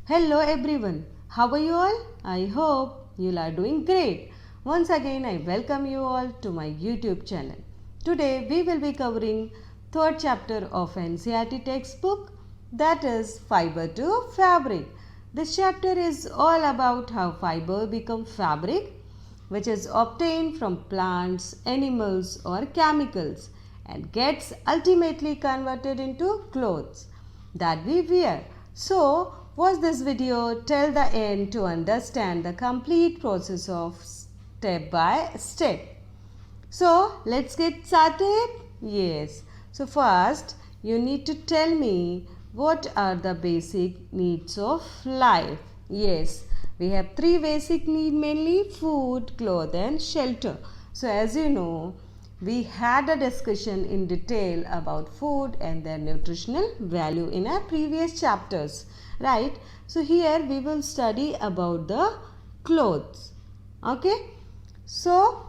Hello everyone, how are you all? I hope you are doing great. Once again, I welcome you all to my YouTube channel. Today we will be covering third chapter of NCERT textbook, that is Fiber to Fabric. This chapter is all about how fiber becomes fabric, which is obtained from plants, animals or chemicals and gets ultimately converted into clothes that we wear. So, watch this video till the end to understand the complete process of step by step. So, let's get started. Yes. So, first you need to tell me what are the basic needs of life. Yes, we have three basic needs mainly: food, clothes and shelter. So, as you know, we had a discussion in detail about food and their nutritional value in our previous chapters, right? So here we will study about the clothes. Okay, so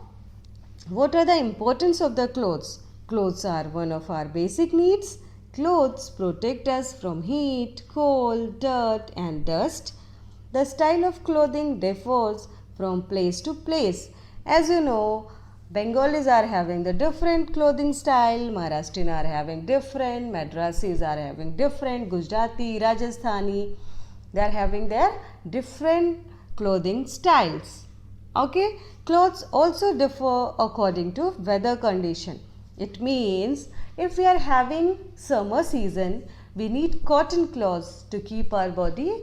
what are the importance of the clothes? Clothes are one of our basic needs. Clothes protect us from heat, cold, dirt and dust. The style of clothing differs from place to place. As you know, Bengalis are having the different clothing style, Maharashtrian are having different, Madrasis are having different, Gujarati, Rajasthani, they are having their different clothing styles. Okay, clothes also differ according to weather condition. It means if we are having summer season, we need cotton clothes to keep our body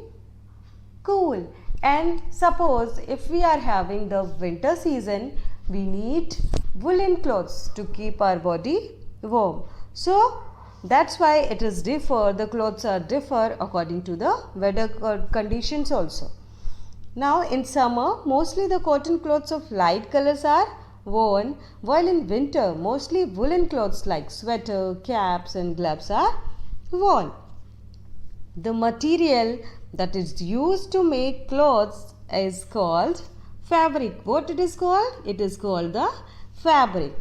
cool. And suppose if we are having the winter season, we need woolen clothes to keep our body warm. So that's why it is differ, the clothes are differ according to the weather conditions also. Now in summer, mostly the cotton clothes of light colors are worn, while in winter mostly woolen clothes like sweater, caps and gloves are worn. The material that is used to make clothes is called fabric. What it is called? It is called the fabric.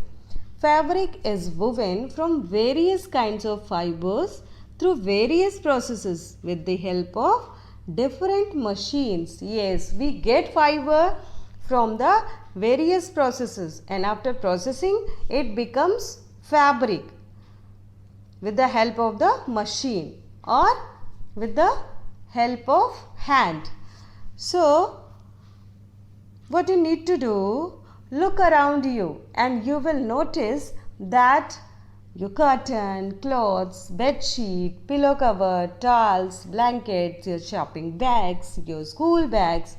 Fabric is woven from various kinds of fibers through various processes with the help of different machines. Yes, we get fiber from the various processes, and after processing it becomes fabric with the help of the machine or with the help of hand. So what you need to do, look around you and you will notice that your curtain, clothes, bed sheet, pillow cover, towels, blankets, your shopping bags, your school bags,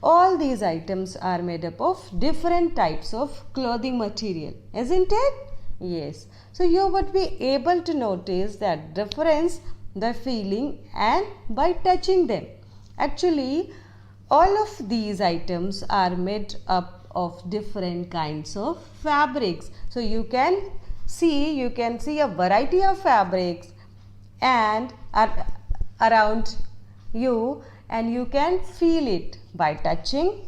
all these items are made up of different types of clothing material, isn't it? Yes. So you would be able to notice that difference by feeling and by touching them. Actually, all of these items are made up of different kinds of fabrics. So you can see a variety of fabrics and around you, and you can feel it by touching.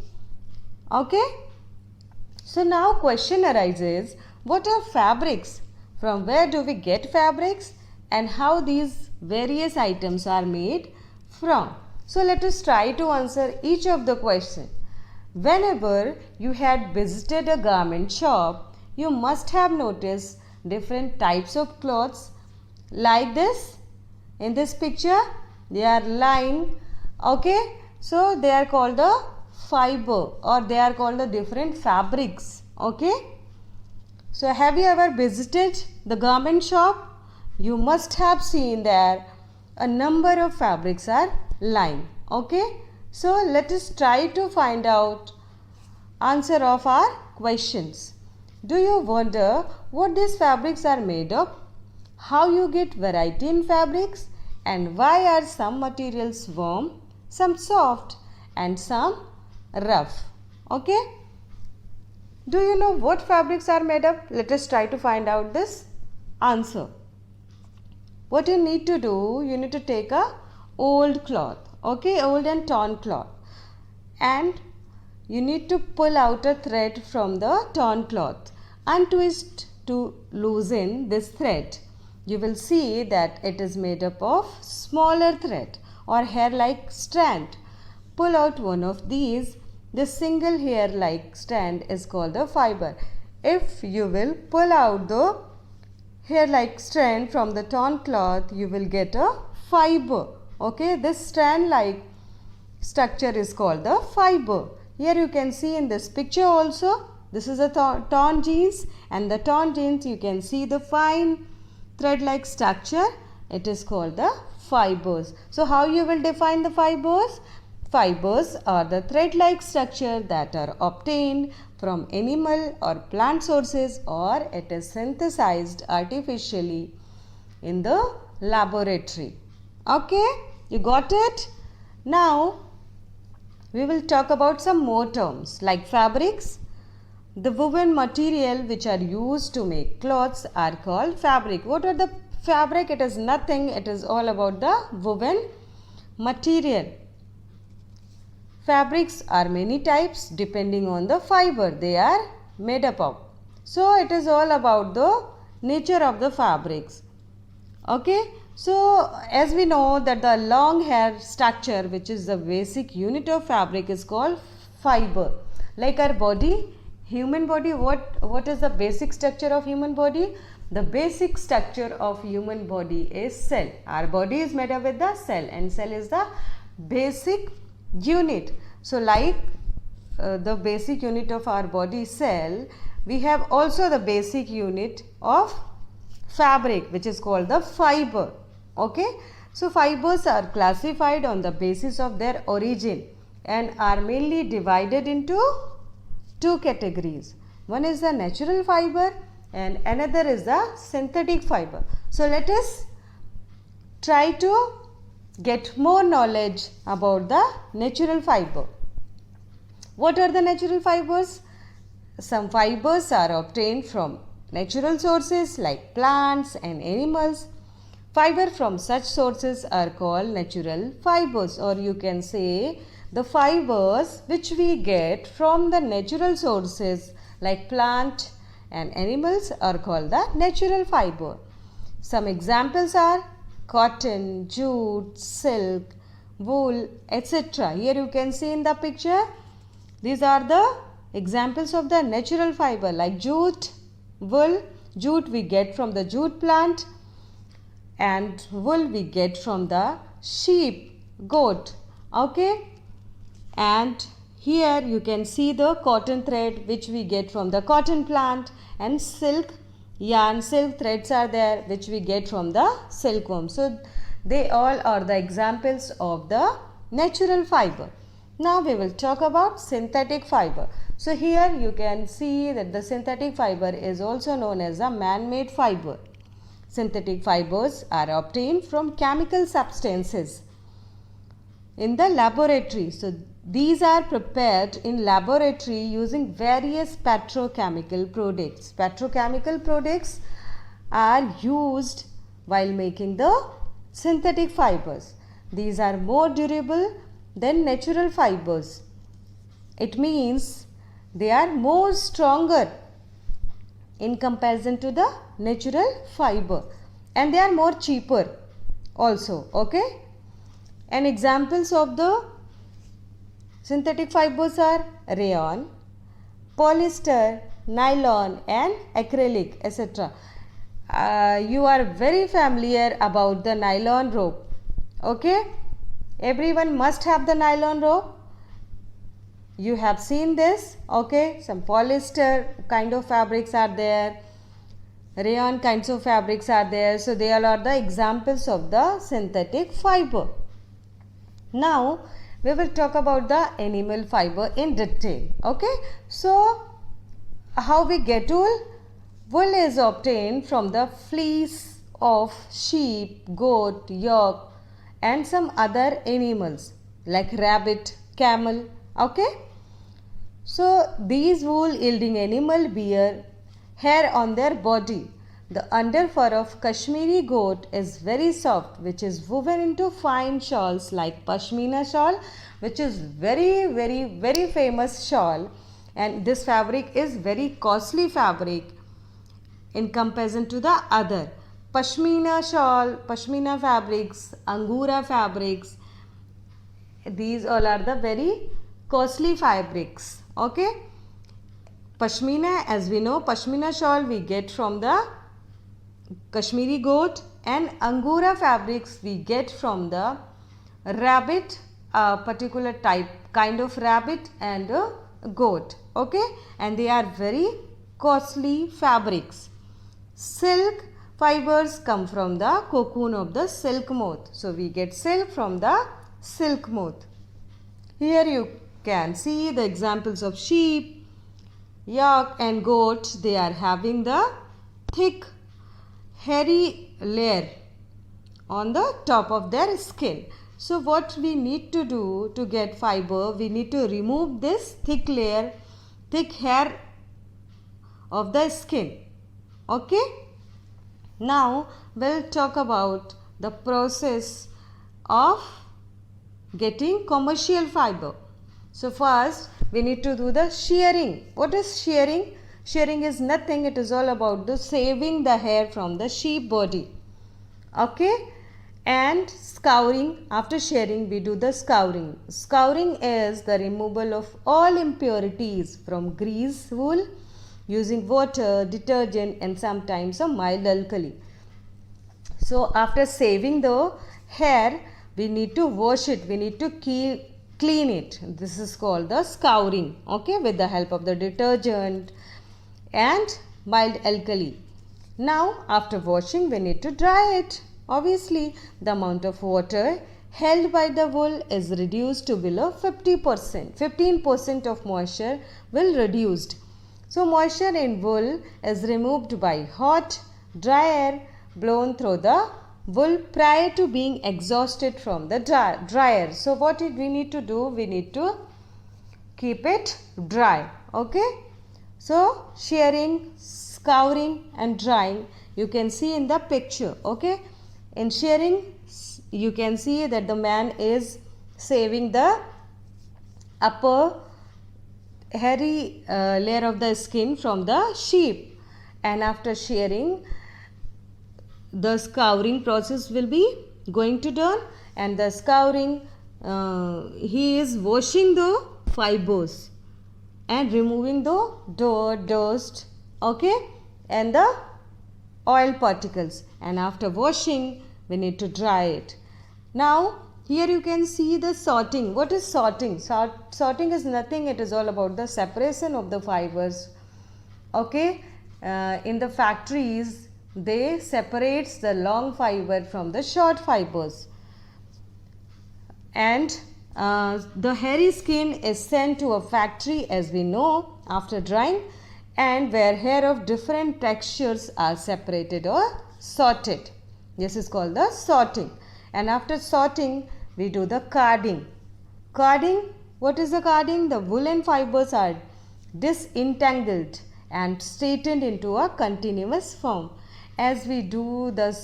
Okay? So now question arises, what are fabrics? From where do we get fabrics and how these various items are made from? So let us try to answer each of the question. Whenever you had visited a garment shop, you must have noticed different types of clothes like this. In this picture, they are lying. Okay, so they are called the fiber, or they are called the different fabrics. Okay, so have you ever visited the garment shop? You must have seen there a number of fabrics are lying. Okay, so let us try to find out answer of our questions. Do you wonder what these fabrics are made of? How you get variety in fabrics? And why are some materials warm, some soft and some rough? Okay, do you know what fabrics are made of? Let us try to find out this answer. What you need to do, you need to take a old cloth, okay, old and torn cloth, and you need to pull out a thread from the torn cloth, untwist to loosen this thread. You will see that it is made up of smaller thread. or hair-like strand. Pull out one of these. This single hair-like strand is called the fiber. If you will pull out the hair-like strand from the torn cloth, you will get a fiber. Okay, this strand-like structure is called the fiber. Here you can see in this picture also, this is a torn jeans, and the torn jeans you can see the fine thread-like structure. It is called the fibers. So how you will define the fibers? Fibers are the thread-like structure that are obtained from animal or plant sources, or it is synthesized artificially in the laboratory. Okay, you got it? Now we will talk about some more terms like fabrics. The woven material which are used to make clothes are called fabric. What are the fabric? It is nothing. It is all about the woven material. Fabrics are many types depending on the fiber they are made up of. So it is all about the nature of the fabrics. Okay. So as we know that the long hair structure, which is the basic unit of fabric, is called fiber. Like our body, human body, what is the basic structure of human body? The basic structure of human body is cell. Our body is made up with the cell, and cell is the basic unit. So like the basic unit of our body cell, we have also the basic unit of fabric, which is called the fiber. Okay, so fibers are classified on the basis of their origin and are mainly divided into two categories. One is the natural fiber and another is the synthetic fiber. So let us try to get more knowledge about the natural fiber. What are the natural fibers? Some fibers are obtained from natural sources like plants and animals. Fiber from such sources are called natural fibers, or you can say the fibers which we get from the natural sources like plant and animals are called the natural fiber. Some examples are cotton, jute, silk, wool, etc. Here you can see in the picture, these are the examples of the natural fiber like jute, wool. Jute we get from the jute plant, and wool we get from the sheep, goat. Okay, and here you can see the cotton thread which we get from the cotton plant, and silk yarn, silk threads are there which we get from the silkworm. So they all are the examples of the natural fiber. Now we will talk about synthetic fiber. So here you can see that the synthetic fiber is also known as a man-made fiber. Synthetic fibers are obtained from chemical substances in the laboratory. So these are prepared in laboratory using various petrochemical products. Petrochemical products are used while making the synthetic fibers. These are more durable than natural fibers. It means they are more stronger in comparison to the natural fiber, and they are more cheaper also. Okay, and examples of the synthetic fibers are rayon, polyester, nylon and acrylic, etc. You are very familiar about the nylon rope. Okay, everyone must have the nylon rope. You have seen this. Okay, some polyester kind of fabrics are there, rayon kinds of fabrics are there. So they all are the examples of the synthetic fiber. Now we will talk about the animal fiber in detail. Okay, so how we get wool? Wool is obtained from the fleece of sheep, goat, yak and some other animals like rabbit, camel. Okay, so these wool yielding animal bear hair on their body. The underfur of Kashmiri goat is very soft, which is woven into fine shawls like Pashmina shawl, which is very famous shawl, and this fabric is very costly fabric in comparison to the other. Pashmina shawl, Pashmina fabrics, Angora fabrics, These all are the very costly fabrics. Okay. Pashmina, as we know, Pashmina shawl we get from the Kashmiri goat, and Angora fabrics we get from the rabbit, a particular kind of rabbit and a goat. Okay, and they are very costly fabrics. Silk fibers come from the cocoon of the silk moth. So we get silk from the silk moth. Here you can see the examples of sheep, yak and goat. They are having the thick hairy layer on the top of their skin. So what we need to do to get fiber, we need to remove this thick layer, thick hair of the skin. Okay. Now we'll talk about the process of getting commercial fiber. So first we need to do the shearing. What is shearing? Shearing is nothing, it is all about the saving the hair from the sheep body. Okay. And scouring. After shearing we do the scouring. Scouring is the removal of all impurities from grease wool using water, detergent and sometimes a mild alkali. So after saving the hair, we need to wash it, we need to clean it. This is called the scouring. Okay, with the help of the detergent and mild alkali. Now after washing we need to dry it. Obviously the amount of water held by the wool is reduced to below 50%. 15% of moisture will reduced. So moisture in wool is removed by hot, dry air blown through the wool prior to being exhausted from the dryer. So what we need to do? We need to keep it dry. Okay. So shearing, scouring and drying you can see in the picture. Okay. In shearing you can see that the man is saving the upper hairy layer of the skin from the sheep, and after shearing the scouring process will be going to done, and the scouring he is washing the fibers and removing the dirt, dust, okay, and the oil particles, and after washing we need to dry it. Now here you can see the sorting. What is sorting? Sorting is nothing, it is all about the separation of the fibers. Okay, in the factories they separates the long fiber from the short fibers, and the hairy skin is sent to a factory, as we know, after drying, and where hair of different textures are separated or sorted. This is called the sorting. And after sorting we do the carding. Carding, what is the carding? The woolen fibers are disentangled and straightened into a continuous form. As we do the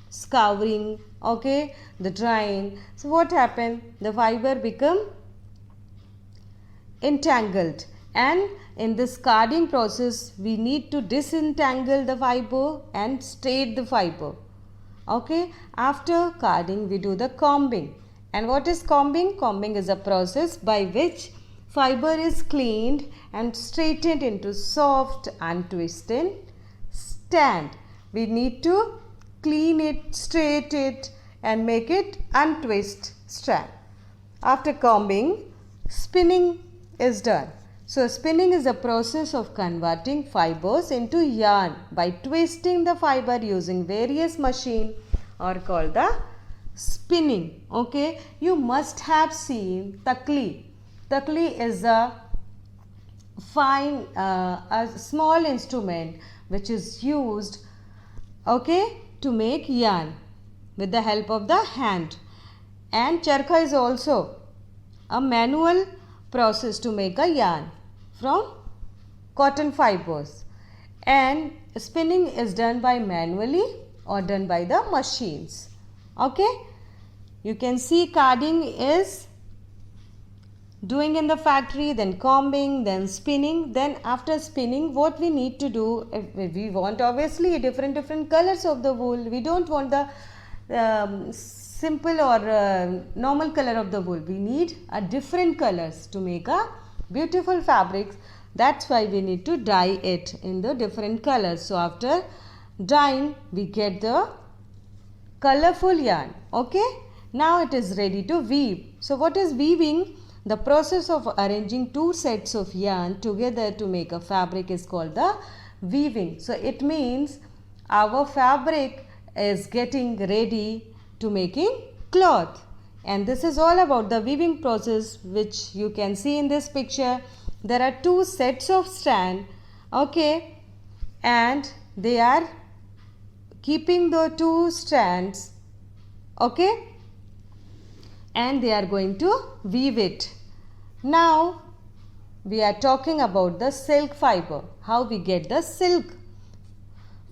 scouring, okay, the drying, so what happened? The fiber become entangled, and in this carding process we need to disentangle the fiber and straight the fiber. Okay, after carding we do the combing. And what is combing? Combing is a process by which fiber is cleaned and straightened into soft untwisted stand. We need to clean it, straight it and make it untwist strand. After combing, spinning is done. So spinning is a process of converting fibers into yarn by twisting the fiber using various machines, or called the spinning. Okay, you must have seen takli. Takli is a fine, a small instrument which is used, okay, to make yarn with the help of the hand. And charkha is also a manual process to make a yarn from cotton fibers, and spinning is done by manually or done by the machines. Okay, you can see carding is doing in the factory, then combing, then spinning. Then after spinning, what we need to do, if we want obviously different colors of the wool, we don't want the simple or normal color of the wool. We need a different colors to make a beautiful fabrics. That's why we need to dye it in the different colors. So after dyeing, we get the colorful yarn. Okay, now it is ready to weave. So what is weaving? The process of arranging two sets of yarn together to make a fabric is called the weaving. So it means our fabric is getting ready to making cloth, and this is all about the weaving process, which you can see in this picture. There are two sets of strand, okay, and they are keeping the two strands, okay, and they are going to weave it. Now we are talking about the silk fiber, how we get the silk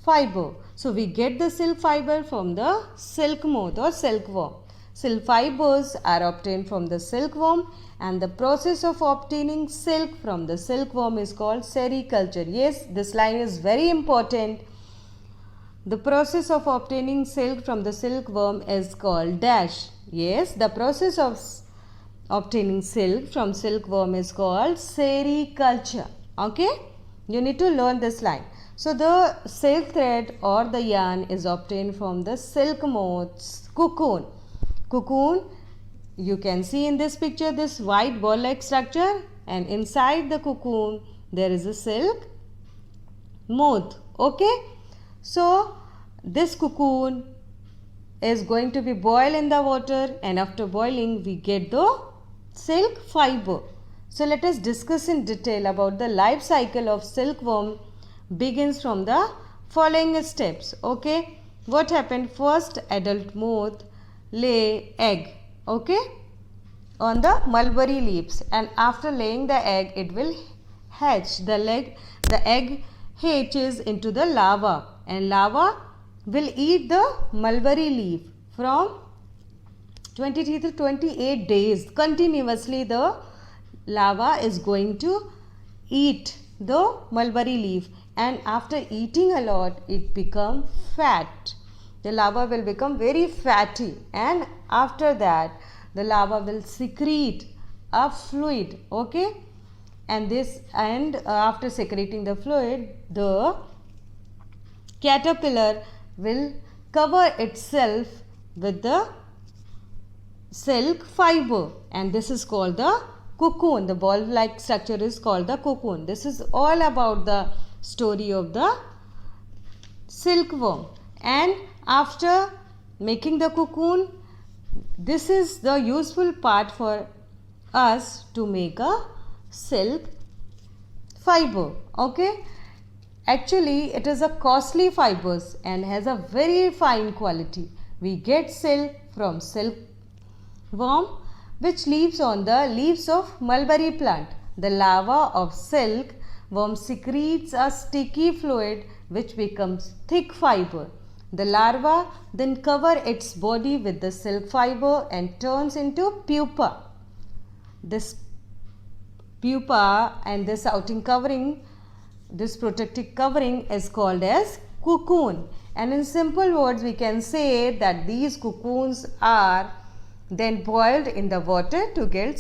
fiber. So we get the silk fiber from the silk moth or silkworm. Silk fibers are obtained from the silkworm, and the process of obtaining silk from the silkworm is called sericulture. Yes, this line is very important. The process of obtaining silk from the silkworm is called dash. Yes, the process of obtaining silk from silkworm is called sericulture. Okay, you need to learn this line. So the silk thread or the yarn is obtained from the silk moth's cocoon. Cocoon, you can see in this picture this white ball like structure, and inside the cocoon there is a silk moth. Okay, so this cocoon is going to be boiled in the water, and after boiling we get the silk fiber. So let us discuss in detail about the life cycle of silkworm. Begins from the following steps. Okay, what happened? First, adult moth lay egg, okay, on the mulberry leaves, and after laying the egg it will hatch. The egg hatches into the larva, and larva will eat the mulberry leaf from 23 to 28 days. Continuously the larva is going to eat the mulberry leaf, and after eating a lot it becomes fat. The larva will become very fatty, and after that the larva will secrete a fluid, okay, and after secreting the fluid, the caterpillar will cover itself with the silk fiber, and this is called the cocoon. The ball like structure is called the cocoon. This is all about the story of the silkworm. And after making the cocoon, this is the useful part for us to make a silk fiber. Okay, actually it is a costly fibers and has a very fine quality. We get silk from silkworm, which lives on the leaves of mulberry plant. The larva of silkworm secretes a sticky fluid which becomes thick fiber. The larva then covers its body with the silk fiber and turns into pupa. This pupa and this outing covering, this protective covering is called as cocoon. And in simple words we can say that these cocoons are then boiled in the water to get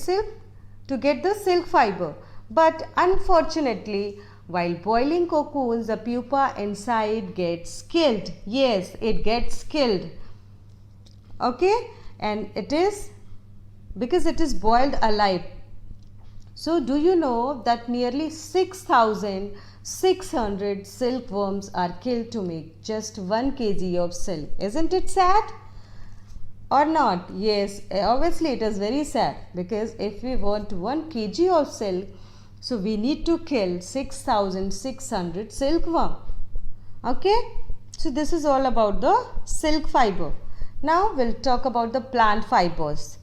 the silk fiber. But unfortunately, while boiling cocoons, the pupa inside gets killed. Yes, it gets killed. Okay, and it is because it is boiled alive. So do you know that nearly 6,600 silkworms are killed to make just 1 kg of silk? Isn't it sad? Or not? Yes, obviously it is very sad, because if we want 1 kg of silk, so we need to kill 6,600 silkworm. Okay, so this is all about the silk fiber. Now we'll talk about the plant fibers.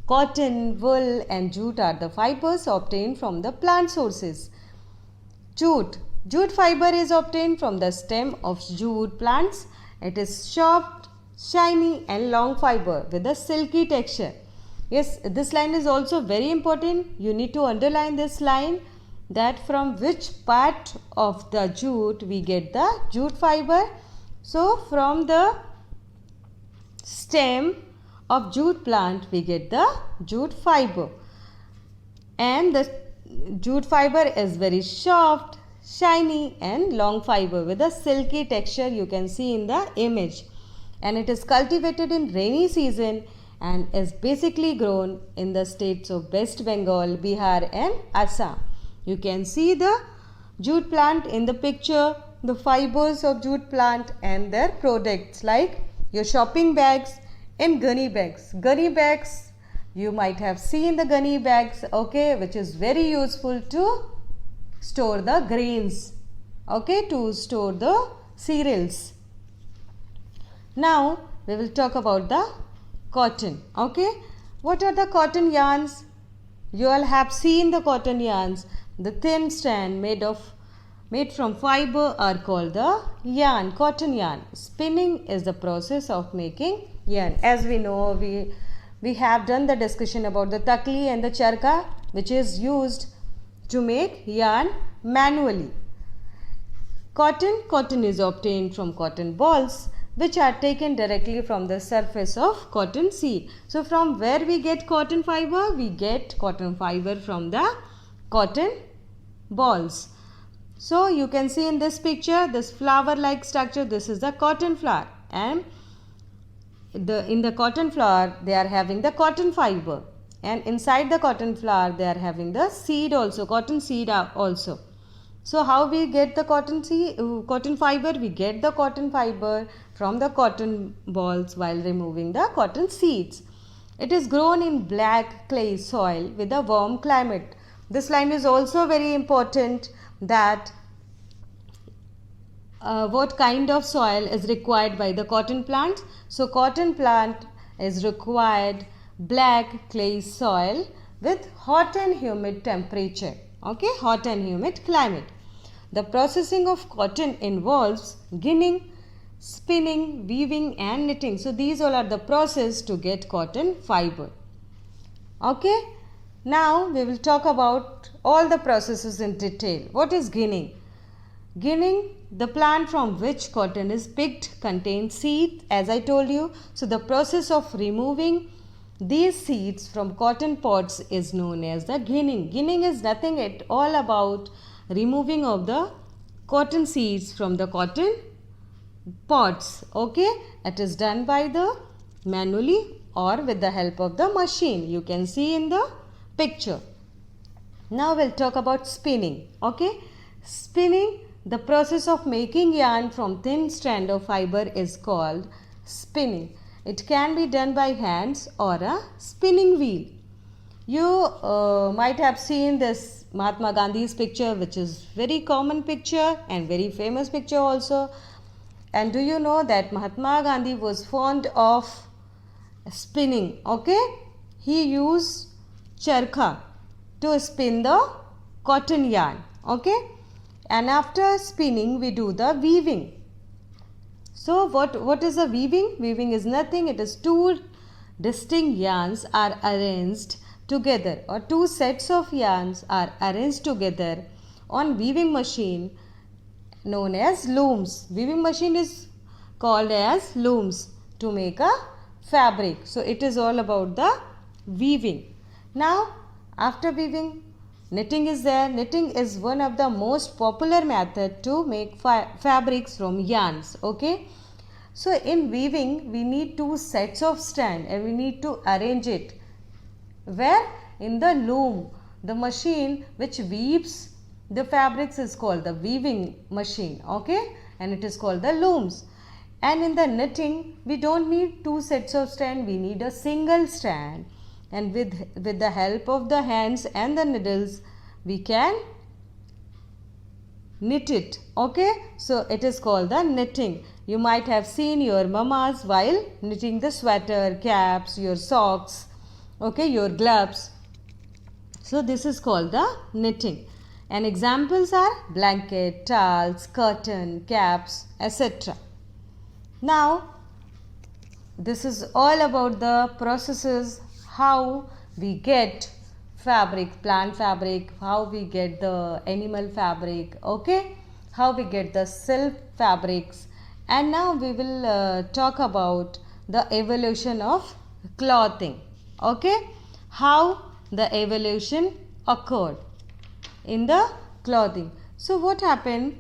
Cotton, wool and jute are the fibers obtained from the plant sources. Jute fiber is obtained from the stem of jute plants. It is soft, shiny and long fiber with a silky texture. Yes, this line is also very important. You need to underline this line, that from which part of the jute we get the jute fiber. So from the stem of jute plant we get the jute fiber, and the jute fiber is very soft, shiny and long fiber with a silky texture you can see in the image, and it is cultivated in rainy season and is basically grown in the states of West Bengal, Bihar and Assam. You can see the jute plant in the picture, the fibers of jute plant and their products like your shopping bags and gunny bags. Gunny bags, you might have seen the gunny bags, okay, which is very useful to store the grains, okay, to store the cereals. Now we will talk about the cotton, okay. What are the cotton yarns? You all have seen the cotton yarns. The thin strand made from fiber are called the yarn, cotton yarn. Spinning is the process of making yarn. As we know, we have done the discussion about the takli and the charka, which is used to make yarn manually. Cotton is obtained from cotton balls, which are taken directly from the surface of cotton seed. So from where we get cotton fiber? We get cotton fiber from the cotton balls. So you can see in this picture, this flower like structure, this is the cotton flower, and in the cotton flower they are having the cotton fiber, and inside the cotton flower they are having the seed also, cotton seed also. So how we get the cotton fiber? We get the cotton fiber from the cotton balls while removing the cotton seeds. It is grown in black clay soil with a warm climate. This line is also very important, that what kind of soil is required by the cotton plant. So cotton plant is required black clay soil with hot and humid temperature, okay, hot and humid climate. The processing of cotton involves ginning, spinning, weaving and knitting. So these all are the process to get cotton fiber. Okay. Now we will talk about all the processes in detail. What is ginning? Ginning, the plant from which cotton is picked, contains seeds, as I told you. So the process of removing these seeds from cotton pods is known as the ginning. Ginning is nothing at all about removing of the cotton seeds from the cotton pods, okay. It is done by the manually or with the help of the machine. You can see in the picture. Now we'll talk about spinning, okay. Spinning, the process of making yarn from thin strand of fiber is called spinning. It can be done by hands or a spinning wheel. You might have seen this Mahatma Gandhi's picture, which is very common picture and very famous picture also. And do you know that Mahatma Gandhi was fond of spinning, okay. He used charkha to spin the cotton yarn, okay. And after spinning we do the weaving. So what is the weaving? Weaving is nothing, it is two distinct yarns are arranged together, or two sets of yarns are arranged together on weaving machine known as looms. Weaving machine is called as looms to make a fabric. So it is all about the weaving. Now after weaving, knitting is there. Knitting is one of the most popular method to make fabrics from yarns, okay. So in weaving we need two sets of strand and we need to arrange it. Where? In the loom. The machine which weaves the fabrics is called the weaving machine, okay, and it is called the looms. And in the knitting we don't need two sets of strand, we need a single strand, and with the help of the hands and the needles we can knit it, okay. So it is called the knitting. You might have seen your mamas while knitting the sweater, caps, your socks, okay, your gloves. So this is called the knitting, and examples are blanket, towels, curtain, caps, etc. Now this is all about the processes, how we get fabric, plant fabric, how we get the animal fabric, okay, how we get the silk fabrics. And now we will talk about the evolution of clothing. Okay, how the evolution occurred in the clothing. So what happened,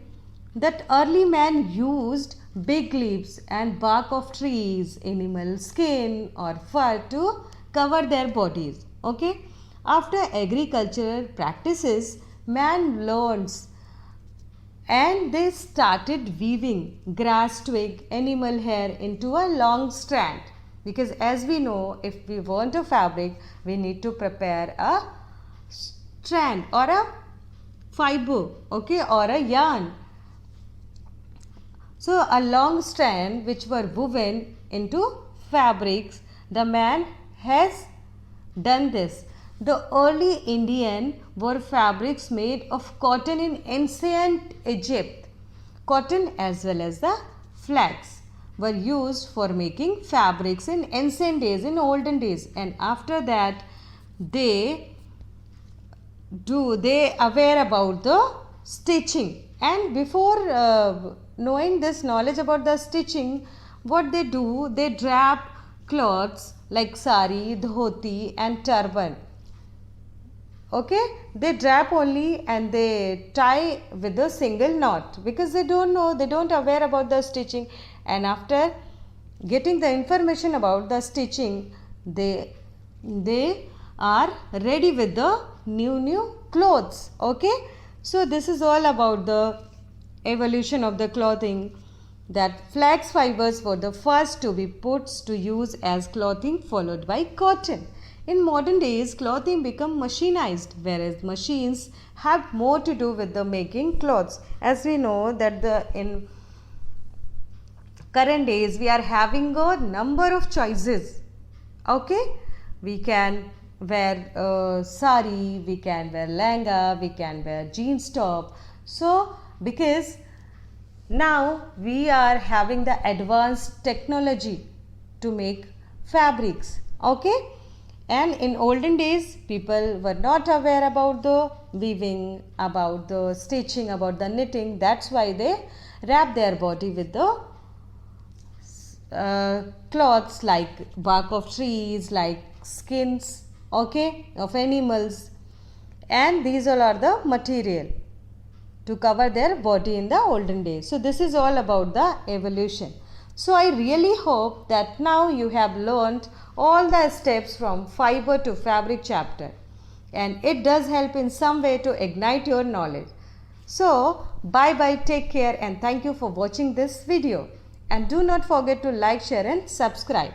that early man used big leaves and bark of trees, animal skin or fur to cover their bodies. Okay, after agricultural practices, man learns and they started weaving grass twig, animal hair into a long strand, because as we know, if we want a fabric, we need to prepare a strand or a fiber, okay, or a yarn. So a long strand which were woven into fabrics, the man has done this. The early Indian wore fabrics made of cotton in ancient Egypt. Cotton as well as the flax were used for making fabrics in ancient days, in olden days, and after that they aware about the stitching, and before knowing this knowledge about the stitching, what they do, they drap clothes like sari, dhoti and turban. Okay, they drap only and they tie with a single knot, because they don't know, they don't aware about the stitching, and after getting the information about the stitching, they are ready with the new clothes. Okay, so this is all about the evolution of the clothing, that flax fibers were the first to be put to use as clothing, followed by cotton. In modern days, clothing become machinized, whereas machines have more to do with the making clothes. As we know that in current days we are having a number of choices. Okay, we can wear sari, we can wear langa, we can wear jeans top. So because now we are having the advanced technology to make fabrics. Okay, and in olden days people were not aware about the weaving, about the stitching, about the knitting. That's why they wrap their body with the cloths like bark of trees, like skins, okay, of animals, and these all are the material to cover their body in the olden days. So this is all about the evolution. So I really hope that now you have learned all the steps from fiber to fabric chapter, and it does help in some way to ignite your knowledge. So bye bye, take care, and thank you for watching this video, and do not forget to like, share and subscribe.